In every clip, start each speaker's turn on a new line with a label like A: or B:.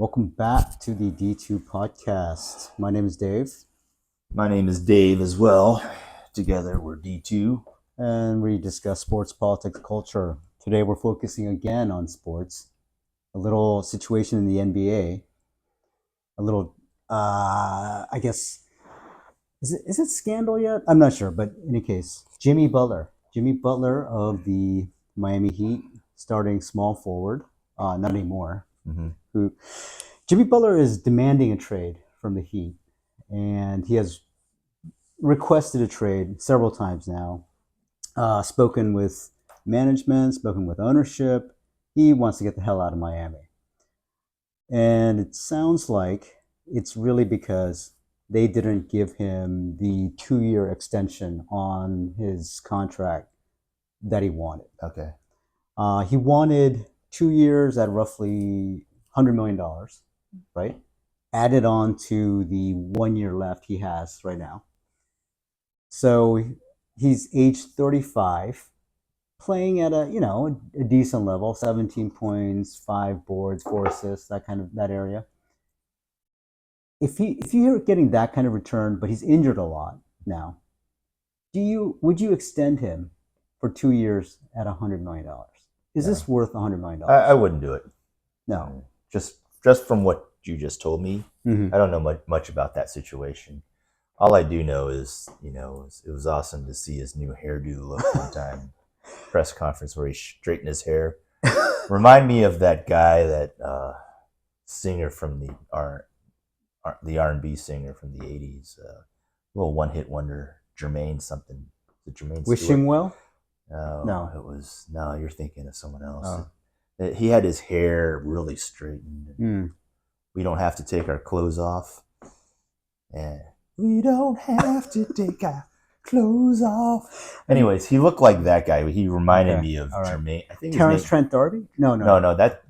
A: Welcome back to the D2 podcast. My name is Dave,
B: My name is Dave as well. Together we're D2.
A: and we discuss sports, politics, culture. Today we're focusing again on sports, a little situation in the NBA, a little, I guess, is it scandal yet? I'm not sure, but in any case, Jimmy Butler of the Miami Heat, starting small forward, not anymore,
B: Mm-hmm.
A: who Jimmy Butler is demanding a trade from the Heat, and he has requested a trade several times now. Spoken with management, spoken with ownership. He wants to get the hell out of Miami, and it sounds like it's really because they didn't give him the 2-year extension on his contract that he wanted.
B: Okay.
A: He wanted 2 years at roughly $100 million, right? Added on to the 1 year left he has right now. So he's age 35, playing at a decent level, 17 points, 5 boards, 4 assists, that area. If you're getting that kind of return, but he's injured a lot now, would you extend him for 2 years at $100 million? Is
B: Yeah.
A: this worth $100 million?
B: I wouldn't do it.
A: No.
B: Just from what you just told me,
A: Mm-hmm.
B: I don't know much about that situation. All I do know is, it was awesome to see his new hairdo look one time. Press conference where he straightened his hair. Remind me of that guy, that singer from the R&B singer from the 80s, little one-hit wonder, Jermaine something. Is it Jermaine Stewart?
A: Wishing well?
B: No, you're thinking of someone else.
A: Oh.
B: He had his hair really straightened.
A: Mm.
B: We don't have to take our clothes off. And we don't have to take our clothes off. Anyways, he looked like that guy. He reminded me of Jermaine. I think
A: Terrence Trent D'Arby? No.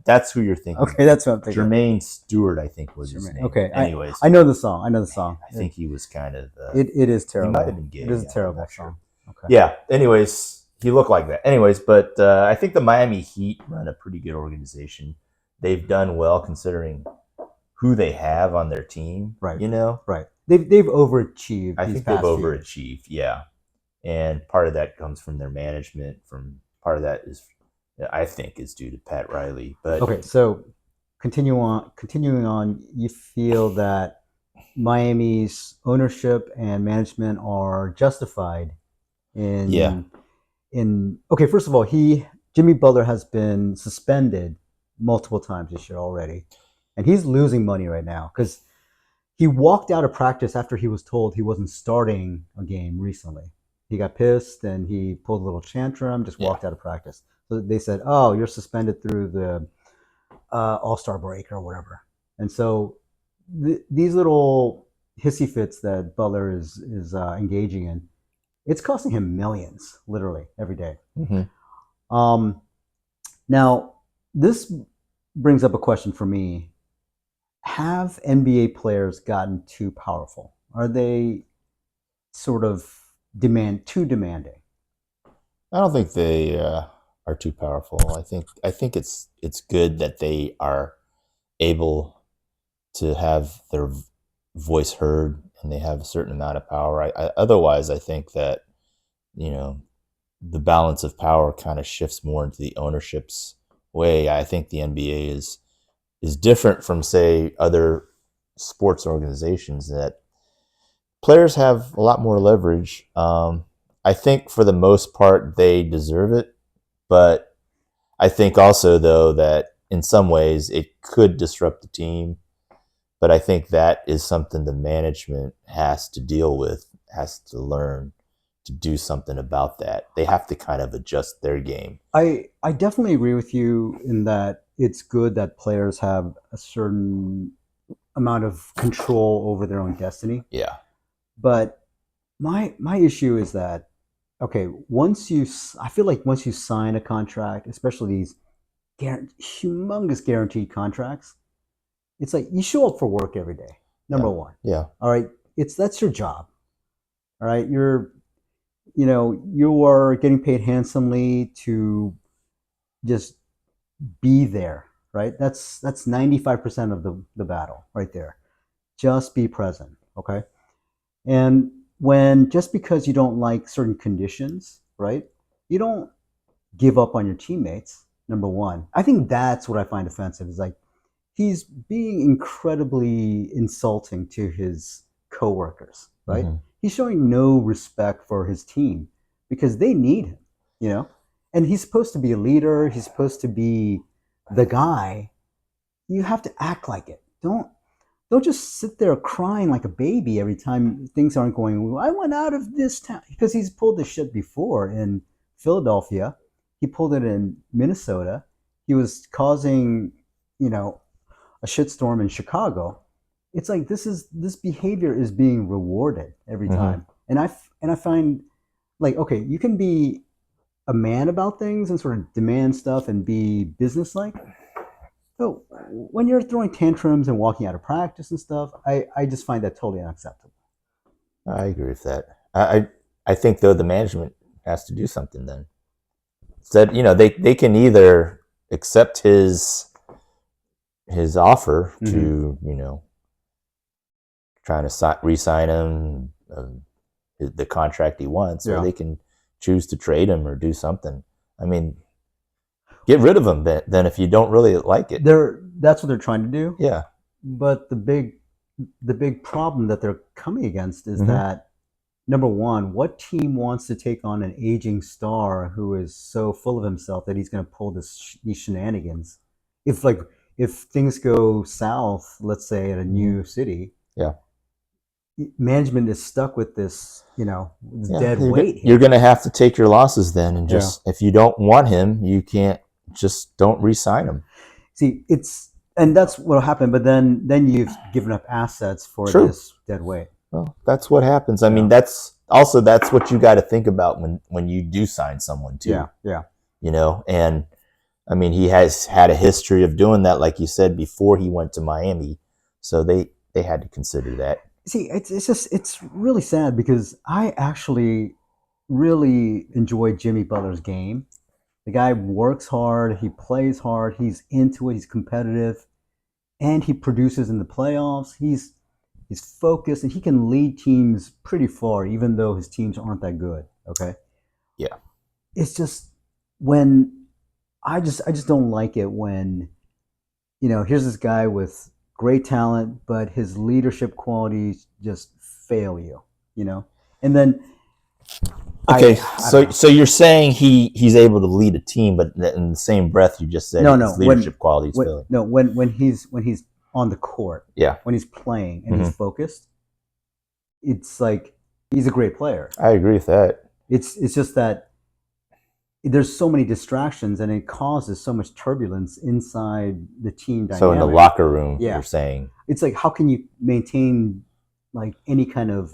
B: That's who you're thinking.
A: Okay, that's what I'm thinking.
B: Jermaine Stewart, I think, was his name.
A: Okay.
B: Anyways,
A: I know the song.
B: I think he was kind of.
A: It is terrible.
B: He might have been gay.
A: It is a
B: I'm
A: terrible
B: not sure.
A: song. Okay.
B: Yeah. Anyways, he looked like that. Anyways, but I think the Miami Heat run a pretty good organization. They've done well considering who they have on their team.
A: Right.
B: Right.
A: They've overachieved.
B: I think they've overachieved. Yeah, and part of that comes from their management. Part of that is, I think, is due to Pat Riley. But
A: okay, so continuing on, you feel that Miami's ownership and management are justified okay, first of all, Jimmy Butler has been suspended multiple times this year already, and he's losing money right now because he walked out of practice after he was told he wasn't starting a game recently. He got pissed and he pulled a little tantrum, just walked out of practice. So they said, "Oh, you're suspended through the All-Star break or whatever." And so these little hissy fits that Butler is engaging in, it's costing him millions, literally, every day.
B: Mm-hmm.
A: Now, this brings up a question for me. Have NBA players gotten too powerful? Are they sort of too demanding?
B: I don't think they are too powerful. I think it's good that they are able to have their voice heard and they have a certain amount of power. Otherwise, I think that the balance of power kind of shifts more into the ownership's way. I think the NBA is different from, say, other sports organizations, that players have a lot more leverage. I think for the most part they deserve it, but I think also, though, that in some ways it could disrupt the team. But I think that is something the management has to deal with, has to learn to do something about that. They have to kind of adjust their game.
A: I definitely agree with you in that it's good that players have a certain amount of control over their own destiny.
B: Yeah.
A: But my issue is that, okay, I feel like once you sign a contract, especially these humongous guaranteed contracts, it's like you show up for work every day. Number one.
B: Yeah.
A: All right. That's your job. All right. You are getting paid handsomely to just be there. right? That's 95% of the battle right there. Just be present, okay? And when just because you don't like certain conditions, right? You don't give up on your teammates. Number one, I think that's what I find offensive. Is like he's being incredibly insulting to his coworkers, right?
B: Mm-hmm.
A: He's showing no respect for his team because they need him, you know? And he's supposed to be a leader, he's supposed to be the guy. You have to act like it. Don't just sit there crying like a baby every time things aren't going well. I went out of this town because he's pulled this shit before in Philadelphia. He pulled it in Minnesota. He was causing, you know, a shitstorm in Chicago. It's like this behavior is being rewarded every
B: Mm-hmm.
A: time, and I find like okay, you can be a man about things and sort of demand stuff and be businesslike. So when you're throwing tantrums and walking out of practice and stuff, I just find that totally unacceptable.
B: I agree with that. I think though the management has to do something then. Said they can either accept his offer
A: Mm-hmm.
B: to trying to re-sign him the contract he wants, or
A: Yeah,
B: they can choose to trade him or do something. I mean, get rid of him then if you don't really like it.
A: that's what they're trying to do.
B: Yeah.
A: But the big problem that they're coming against is
B: Mm-hmm.
A: that number one, what team wants to take on an aging star who is so full of himself that he's going to pull these shenanigans? If like if things go south, let's say at a
B: Mm-hmm.
A: new city,
B: Yeah.
A: management is stuck with this, this
B: Yeah.
A: dead weight
B: You're
A: here.
B: going to have to take your losses then, and
A: Yeah.
B: just if you don't want him, you can't just don't re-sign him.
A: See, and that's what'll happen. But then you've given up assets for
B: True.
A: this dead weight.
B: Well, that's what happens. I mean,
A: Yeah.
B: that's what you got to think about when you do sign someone too.
A: Yeah, yeah.
B: And I mean, he has had a history of doing that, like you said, before he went to Miami, so they had to consider that.
A: See, it's really sad because I actually really enjoy Jimmy Butler's game. The guy works hard, he plays hard, he's into it, he's competitive, and he produces in the playoffs. He's focused and he can lead teams pretty far, even though his teams aren't that good. Okay.
B: Yeah.
A: It's just when I just don't like it when, here's this guy with great talent, but his leadership qualities just fail you, And then
B: Okay,
A: I don't know.
B: so you're saying he's able to lead a team, but in the same breath, you just said
A: No,
B: his leadership qualities failing.
A: No, when he's on the court,
B: Yeah.
A: when he's playing and
B: Mm-hmm.
A: he's focused, it's like he's a great player.
B: I agree with that.
A: It's just that there's so many distractions and it causes so much turbulence inside the team dynamic.
B: So in the locker room,
A: Yeah.
B: you're saying
A: It's like how can you maintain like any kind of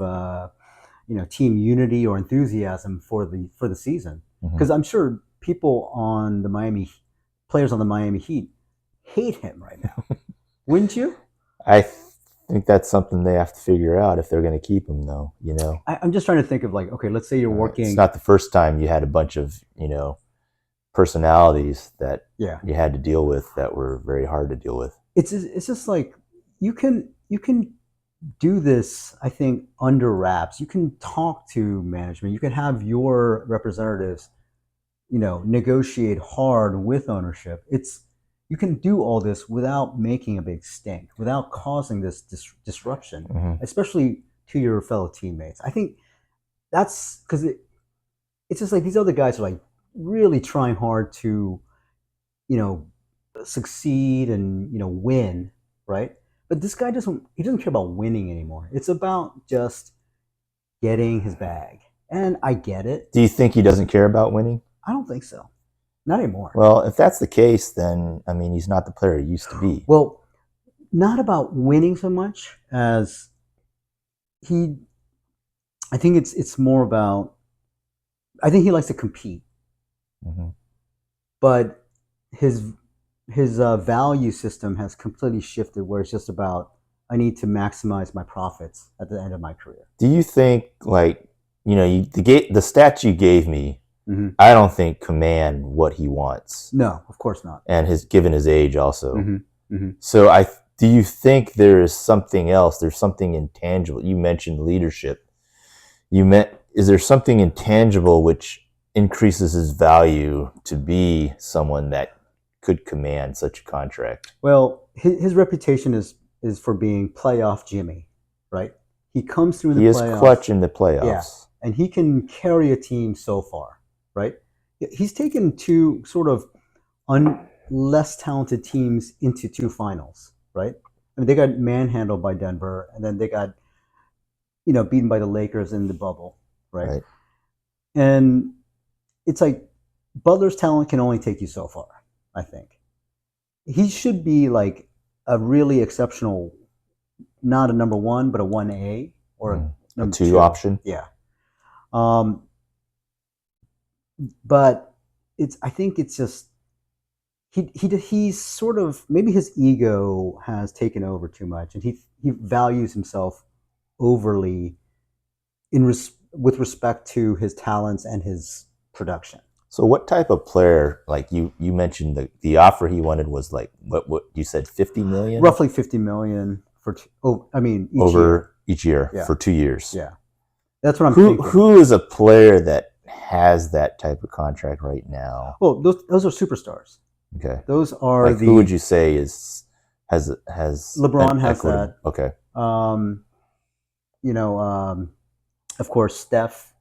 A: team unity or enthusiasm for the season? Because I'm sure players on the Miami Heat hate him right now. Wouldn't you?
B: I think that's something they have to figure out if they're going to keep him, though.
A: I'm just trying to think of like, okay, let's say you're working.
B: It's not the first time you had a bunch of personalities that
A: Yeah.
B: you had to deal with that were very hard to deal with.
A: It's just like you can do this, I think, under wraps. You can talk to management. You can have your representatives, negotiate hard with ownership. You can do all this without making a big stink, without causing this disruption,
B: Mm-hmm.
A: especially to your fellow teammates. I think that's because it's just like these other guys are like really trying hard to, succeed and win, right? But this guy doesn't care about winning anymore. It's about just getting his bag. And I get it.
B: Do you think he doesn't care about winning?
A: I don't think so. Not anymore.
B: Well, if that's the case, then I mean, he's not the player he used to be.
A: Well, not about winning so much as I think it's more about I think he likes to compete.
B: Mm-hmm.
A: But his value system has completely shifted where it's just about I need to maximize my profits at the end of my career.
B: Do you think, like, the stats you gave me
A: Mm-hmm.
B: I don't think command what he wants,
A: No, of course not.
B: and given his age also.
A: Mm-hmm. Mm-hmm.
B: So do you think there is something else? There's something intangible. You mentioned leadership. Is there something intangible which increases his value to be someone that could command such a contract?
A: Well, his reputation is for being playoff Jimmy, right? He comes through in the
B: He is clutch
A: playoffs,
B: in the
A: yeah,
B: playoffs.
A: and he can carry a team so far, right? He's taken two sort of less talented teams into two finals, right? I mean, they got manhandled by Denver, and then they got beaten by the Lakers in the bubble, right?
B: Right.
A: And it's like Butler's talent can only take you so far. I think he should be like a really exceptional, not a number one, but a 1A or a
B: A
A: number
B: two
A: two.
B: option.
A: Yeah. Um, but I think it's just he's sort of, maybe his ego has taken over too much, and he values himself overly with respect to his talents and his production.
B: So what type of player, like you mentioned the offer he wanted was like what you said, 50 million?
A: Roughly 50 million for each
B: over
A: year.
B: each year
A: Yeah.
B: for 2 years.
A: Yeah. That's what I'm thinking.
B: Who is a player that has that type of contract right now?
A: Well, those are superstars.
B: Okay.
A: Those are
B: who would you say has
A: LeBron has that.
B: Okay.
A: Of course, Steph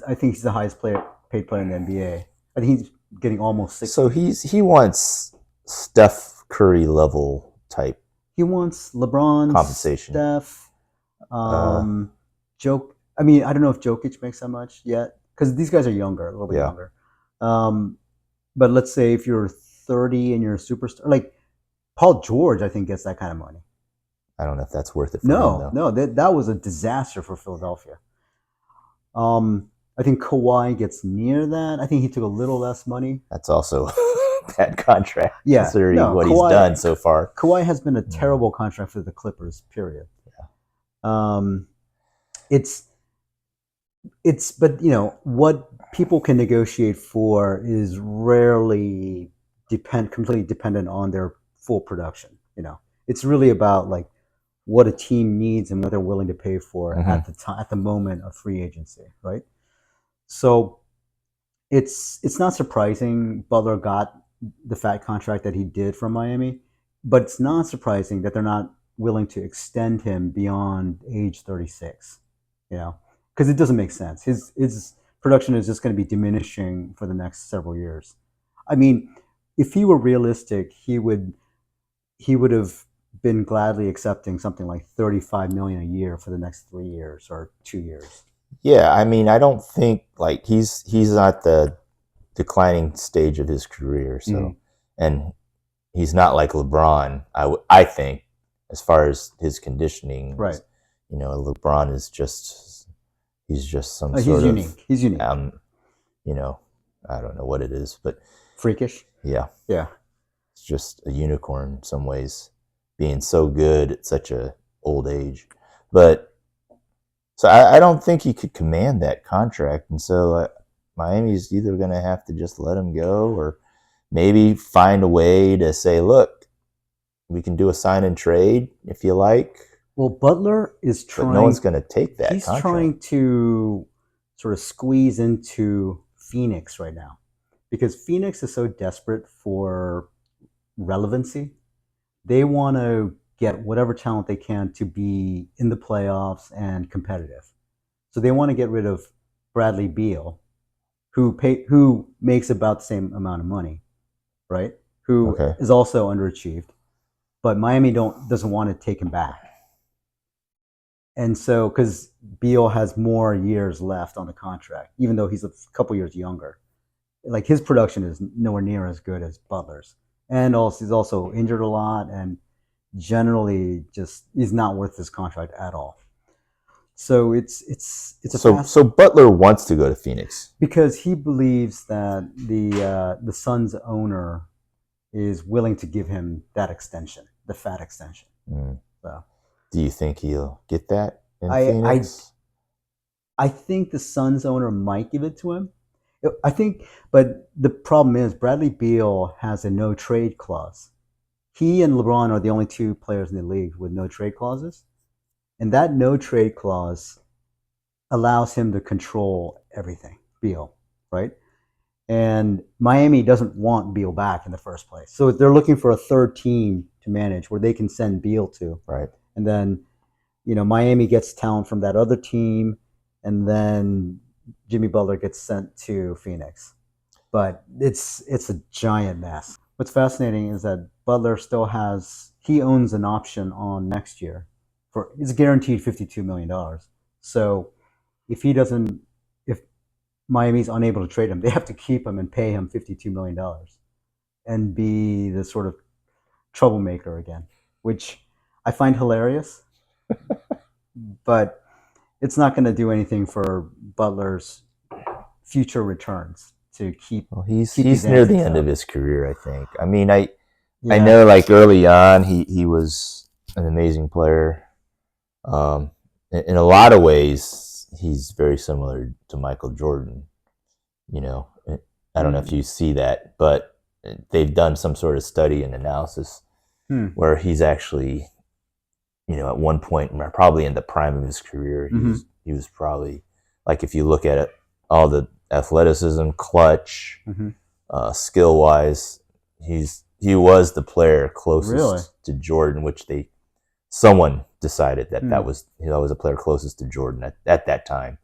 A: I think he's the highest paid player in the NBA. I think he's getting almost 60.
B: So he wants Steph Curry level type.
A: He wants LeBron,
B: compensation.
A: Steph, Joke. I mean, I don't know if Jokic makes that much yet, because these guys are younger, a little bit younger. But let's say if you're 30 and you're a superstar, like Paul George, I think gets that kind of money.
B: I don't know if that's worth it for him, though.
A: No, that was a disaster for Philadelphia. I think Kawhi gets near that. I think he took a little less money.
B: That's also a bad contract,
A: considering
B: what he's done so far.
A: Kawhi has been a terrible contract for the Clippers, period. Yeah. But what people can negotiate for is rarely completely dependent on their full production. It's really about like what a team needs and what they're willing to pay for at the moment of free agency, right? So it's not surprising Butler got the fat contract that he did from Miami, but it's not surprising that they're not willing to extend him beyond age 36. Because it doesn't make sense. His production is just going to be diminishing for the next several years. I mean, if he were realistic, he would have been gladly accepting something like 35 million a year for the next 3 years or 2 years.
B: Yeah, I mean, I don't think like he's not the declining stage of his career, so and he's not like LeBron. I think as far as his conditioning,
A: right?
B: LeBron is just some
A: he's
B: sort
A: unique.
B: of
A: he's unique.
B: I don't know what it is, but
A: freakish.
B: Yeah. It's just a unicorn in some ways, being so good at such a old age. But so I don't think he could command that contract, and so Miami's either going to have to just let him go, or maybe find a way to say, look, we can do a sign and trade if you like.
A: Well, Butler is trying.
B: But no one's going to take that.
A: He's trying to sort of squeeze into Phoenix right now, because Phoenix is so desperate for relevancy. They want to get whatever talent they can to be in the playoffs and competitive. So they want to get rid of Bradley Beal, who makes about the same amount of money, right? Who is also underachieved, but Miami doesn't want to take him back. And so, because Beal has more years left on the contract, even though he's a couple years younger, like his production is nowhere near as good as Butler's, and also he's also injured a lot, and generally just he's not worth this contract at all. So so
B: Butler wants to go to Phoenix
A: because he believes that the Suns owner is willing to give him that extension, the fat extension. So,
B: do you think he'll get that in Phoenix?
A: I think the Suns owner might give it to him. I think, but the problem is Bradley Beal has a no trade clause. He and LeBron are the only two players in the league with no trade clauses, and that no trade clause allows him to control everything. Beal, right? And Miami doesn't want Beal back in the first place, so they're looking for a third team to manage where they can send Beal to,
B: Right.
A: and then Miami gets talent from that other team, and then Jimmy Butler gets sent to Phoenix. But it's a giant mess. What's fascinating is that Butler still he owns an option on next year for it's guaranteed $52 million. So if Miami's unable to trade him, they have to keep him and pay him $52 million and be the sort of troublemaker again, which I find hilarious. But it's not going to do anything for Butler's future returns to keep.
B: Well, he's
A: keep
B: he's
A: these
B: near the
A: antics
B: end
A: up.
B: of his career, I think. I mean, I
A: Yeah.
B: know like early on he was an amazing player. In a lot of ways, he's very similar to Michael Jordan. You know, I don't know if you see that, but they've done some sort of study and analysis where he's actually, at one point, probably in the prime of his career, he was probably, like, if you look at it, all the athleticism, clutch, skill wise, he was the player closest
A: Really?
B: to Jordan, which someone decided that was a player closest to Jordan at that time.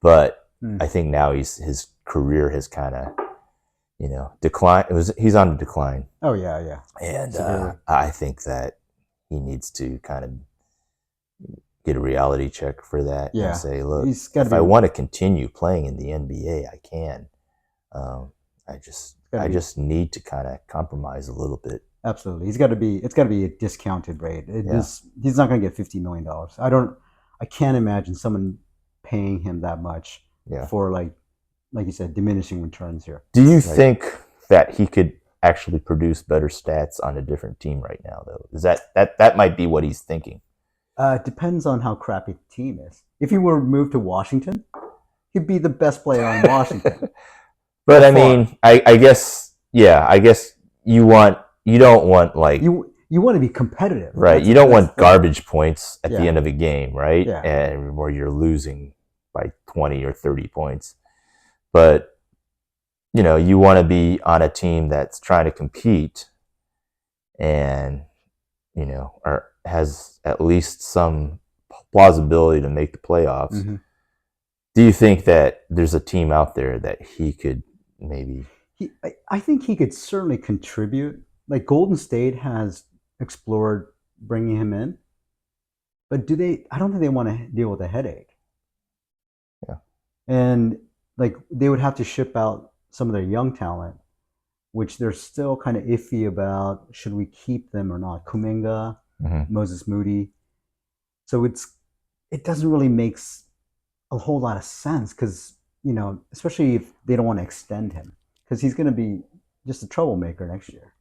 B: But I think now his career has kind of declined. He's on the decline.
A: Oh yeah.
B: And I think that he needs to kind of get a reality check for that and say, look, if I want to continue playing in the NBA, I can. I just need to kind of compromise a little bit.
A: Absolutely, it's got to be a discounted rate. He's not going to get $50 million. I can't imagine someone paying him that much for like you said, diminishing returns here.
B: Do you think that he could actually produce better stats on a different team right now, though? Is that might be what he's thinking?
A: It depends on how crappy the team is. If he were moved to Washington, he'd be the best player on Washington.
B: But I mean, I guess you don't want like
A: you want to be competitive,
B: right? You don't want garbage points at the end of a game, right?
A: Yeah.
B: And where you're losing by 20 or 30 points. But you want to be on a team that's trying to compete and or has at least some plausibility to make the playoffs. Do you think that there's a team out there that he could maybe?
A: I think he could certainly contribute. Like Golden State has explored bringing him in, but I don't think they want to deal with a headache.
B: Yeah.
A: And like they would have to ship out some of their young talent, which they're still kind of iffy about. Should we keep them or not? Kuminga, Moses Moody. So it doesn't really make a whole lot of sense because especially if they don't want to extend him because he's going to be just a troublemaker next year.